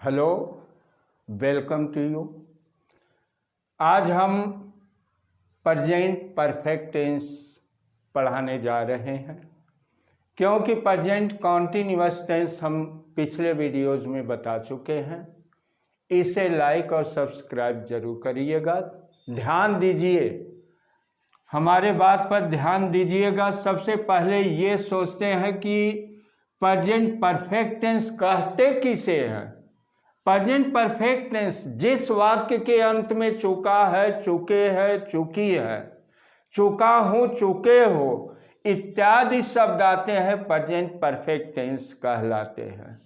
Hello, welcome to you. आज हम present perfect tense पढ़ाने जा रहे हैं, क्योंकि प्रेजेंट कॉन्टिन्यूअस टेंस हम पिछले वीडियोज़ में बता चुके हैं। इसे लाइक और सब्सक्राइब जरूर करिएगा। ध्यान दीजिए, हमारे बात पर ध्यान दीजिएगा। सबसे पहले ये सोचते हैं कि प्रेजेंट परफेक्ट टेंस कहते किसे हैं। प्रेजेंट परफेक्ट टेंस जिस वाक्य के अंत में चुका है, चुके है, चुकी है, चुका हूं, चुके हो इत्यादि शब्द आते हैं, प्रेजेंट परफेक्ट टेंस कहलाते हैं।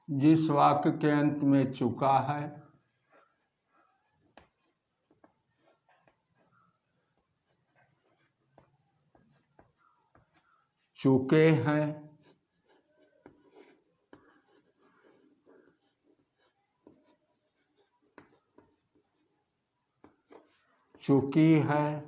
जिस वाक्य के अंत में चुका है, चुके हैं, चुकी है,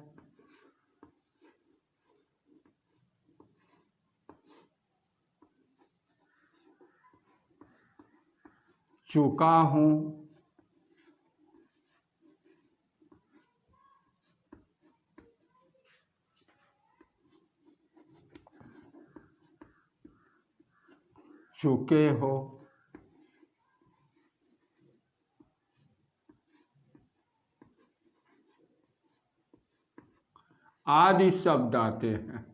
चुका हूं, चुके हो आदि शब्द आते हैं।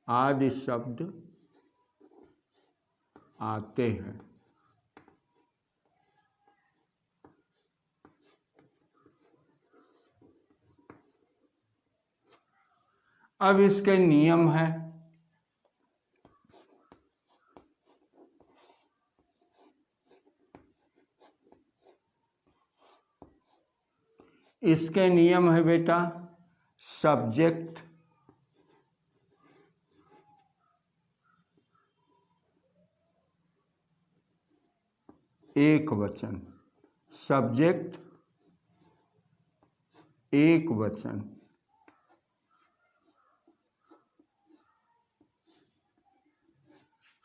आदि शब्द आते हैं। अब इसके नियम हैं। इसके नियम है बेटा, सब्जेक्ट एक वचन, सब्जेक्ट एक वचन,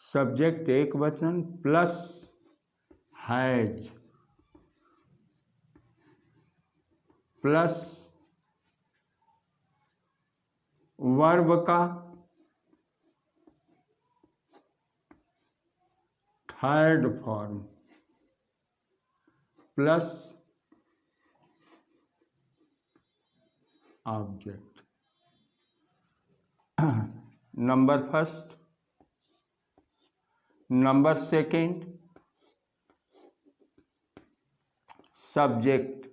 सब्जेक्ट एक वचन प्लस हैज प्लस वर्ब का third form plus object. Number first, number second, subject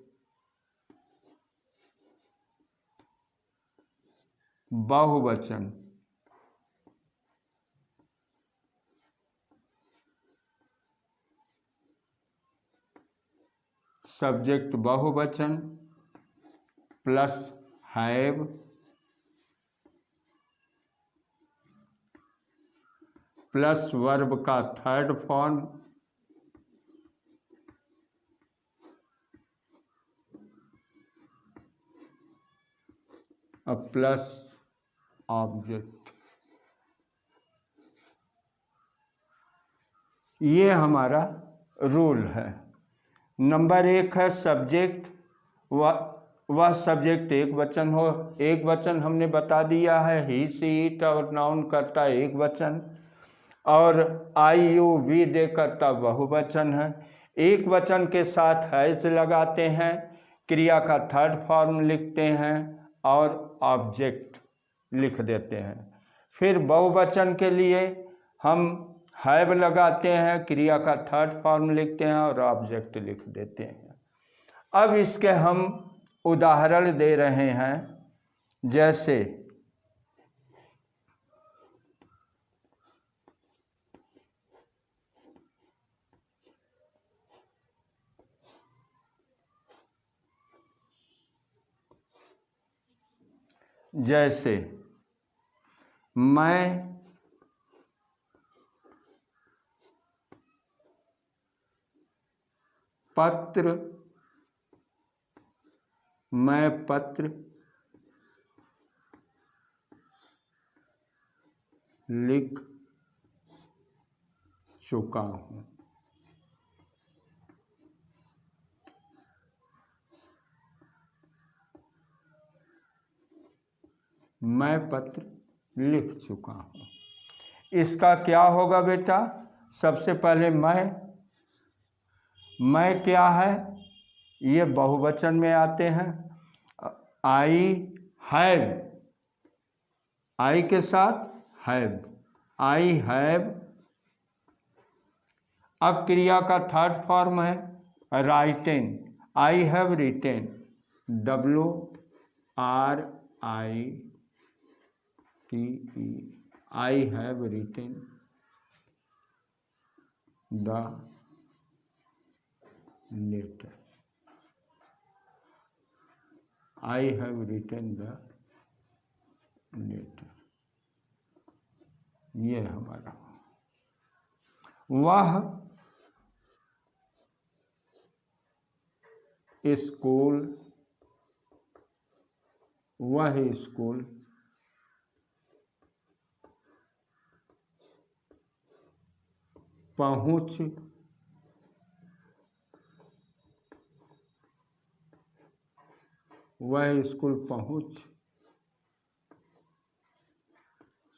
बहुवचन, सब्जेक्ट बहुवचन प्लस हैव प्लस वर्ब का थर्ड फॉर्म प्लस ऑब्जेक्ट। ये हमारा रूल है। नंबर एक है सब्जेक्ट, वह सब्जेक्ट एक वचन हो। एक वचन हमने बता दिया है, ही सी इट और नाउन करता है एक वचन। और IUV देकर तब बहुवचन है। एक वचन के साथ हैज लगाते हैं, क्रिया का थर्ड फॉर्म लिखते हैं और ऑब्जेक्ट लिख देते हैं। फिर बहुवचन के लिए हम हैव लगाते हैं, क्रिया का थर्ड फॉर्म लिखते हैं और ऑब्जेक्ट लिख देते हैं। अब इसके हम उदाहरण दे रहे हैं, जैसे मैं पत्र लिख चुका हूँ। मैं पत्र लिख चुका हूँ। इसका क्या होगा बेटा? सबसे पहले मैं क्या है? ये बहुवचन में आते हैं। आई हैव, आई के साथ हैव, आई हैव। अब क्रिया का थर्ड फॉर्म है written, I have written, WRITE, I have written the letter, I have written the letter. ये हमारा वह स्कूल पहुंच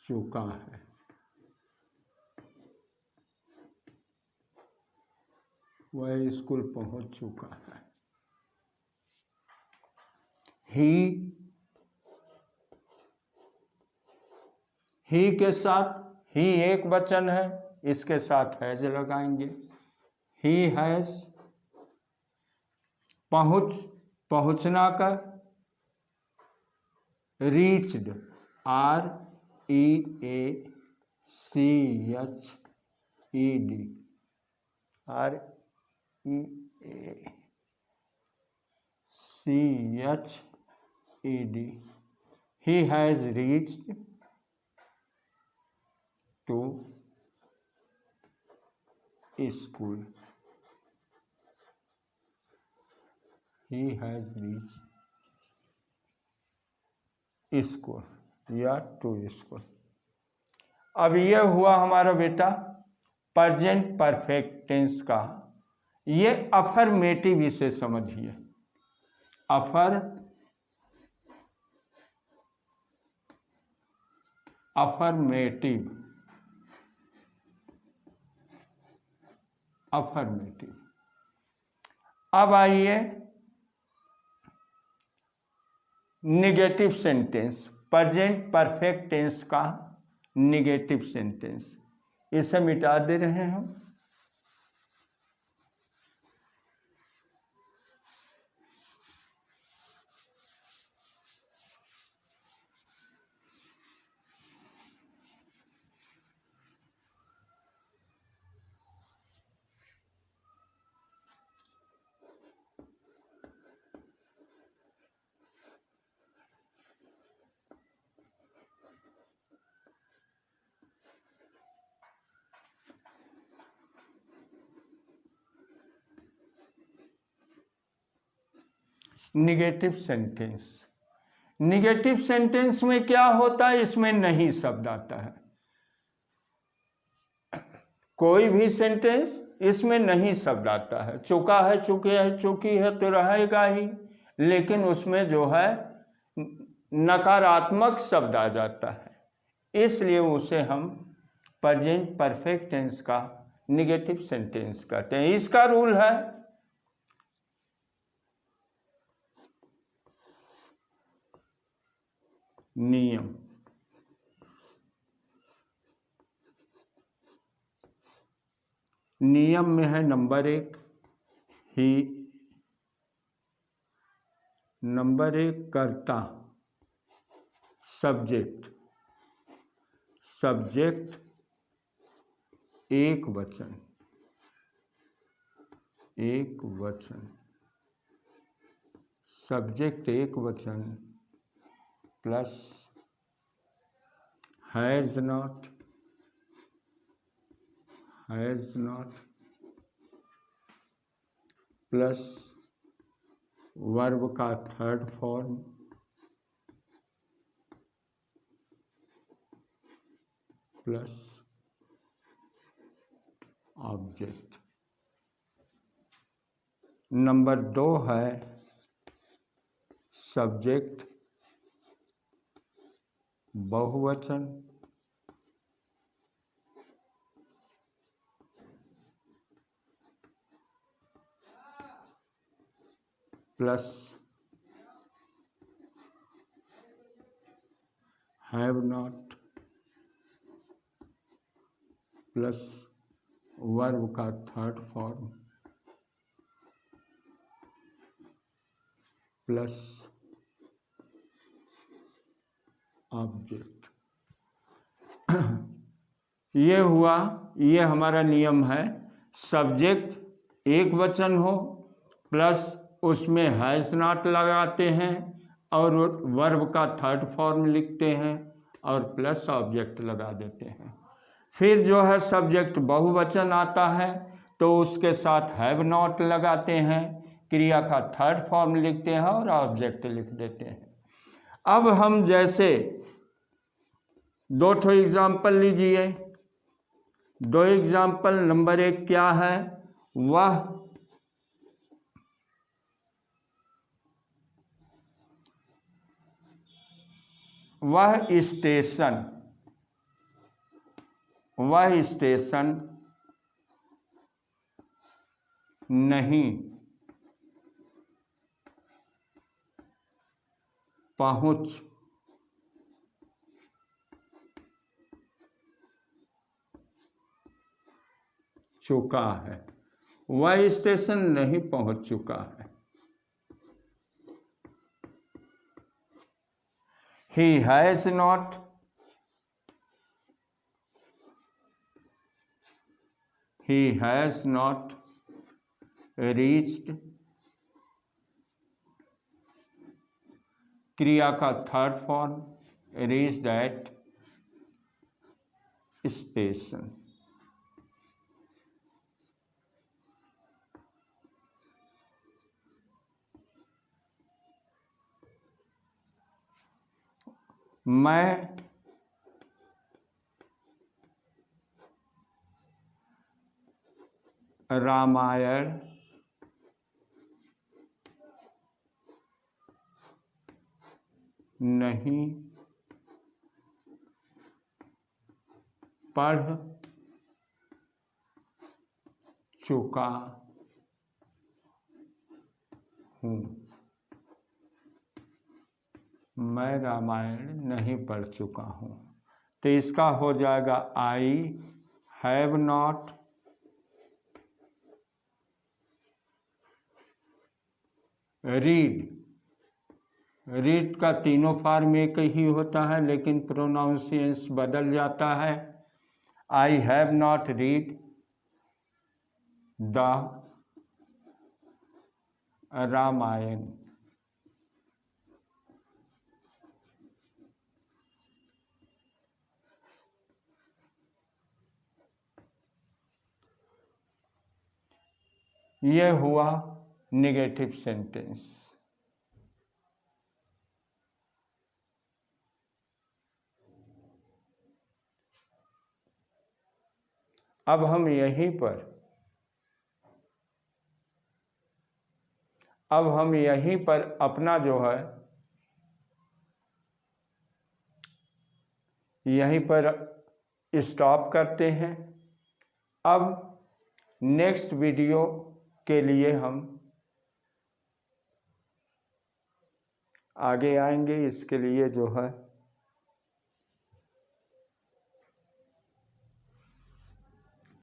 चुका है। वह स्कूल पहुंच चुका है। ही के साथ, ही एक वचन है, इसके साथ हैज लगाएंगे। ही हैज, पहुंचना का reached, REACHED, he has reached to school, he has reached school या to school। अब ये हुआ हमारा बेटा प्रेजेंट परफेक्ट टेंस का। ये अफर्मेटिव इसे समझिए, अफर्मेटिव। अब आइए negative sentence, present perfect tense का निगेटिव सेंटेंस, इसे मिटा दे रहे हैं हम। निगेटिव सेंटेंस में क्या होता है? इसमें नहीं शब्द आता है। कोई भी सेंटेंस इसमें नहीं शब्द आता है। चुका है, चुके है, चुकी है तो रहेगा ही, लेकिन उसमें जो है नकारात्मक शब्द आ जाता है, इसलिए उसे हम प्रेजेंट परफेक्ट टेंस का निगेटिव सेंटेंस कहते हैं। इसका रूल है नियम। नियम में है नंबर 1 ही, नंबर 1 कर्ता, सब्जेक्ट, सब्जेक्ट एक वचन, एक वचन, सब्जेक्ट एक वचन plus has not, has not plus verb का third form plus object. Number 2 है सब्जेक्ट बहुवचन plus have not plus verb का थर्ड फॉर्म प्लस ऑब्जेक्ट। ये हुआ, ये हमारा नियम है। सब्जेक्ट एक वचन हो प्लस उसमें हैज़ नॉट लगाते हैं और वर्ब का थर्ड फॉर्म लिखते हैं और प्लस ऑब्जेक्ट लगा देते हैं। फिर जो है सब्जेक्ट बहुवचन आता है तो उसके साथ हैव नॉट लगाते हैं, क्रिया का थर्ड फॉर्म लिखते हैं और ऑब्जेक्ट लिख देते हैं। अब हम जैसे 2 ठो एग्जाम्पल लीजिए। 2 एग्जाम्पल। नंबर 1 क्या है? वह स्टेशन, वह स्टेशन नहीं पहुंच चुका है, वह स्टेशन नहीं पहुंच चुका है। He has not reached, क्रिया का third form reached at station. मैं रामायण नहीं पढ़ चुका हूँ। मैं रामायण नहीं पढ़ चुका हूँ। तो इसका हो जाएगा आई हैव नॉट रीड। रीड का तीनों फॉर्म एक ही होता है लेकिन प्रोनाउंसिएशंस बदल जाता है। I have not read the Ramayana. ये हुआ नेगेटिव सेंटेंस। अब हम यहीं पर अपना जो है यहीं पर स्टॉप करते हैं। अब नेक्स्ट वीडियो के लिए हम आगे आएंगे। इसके लिए जो है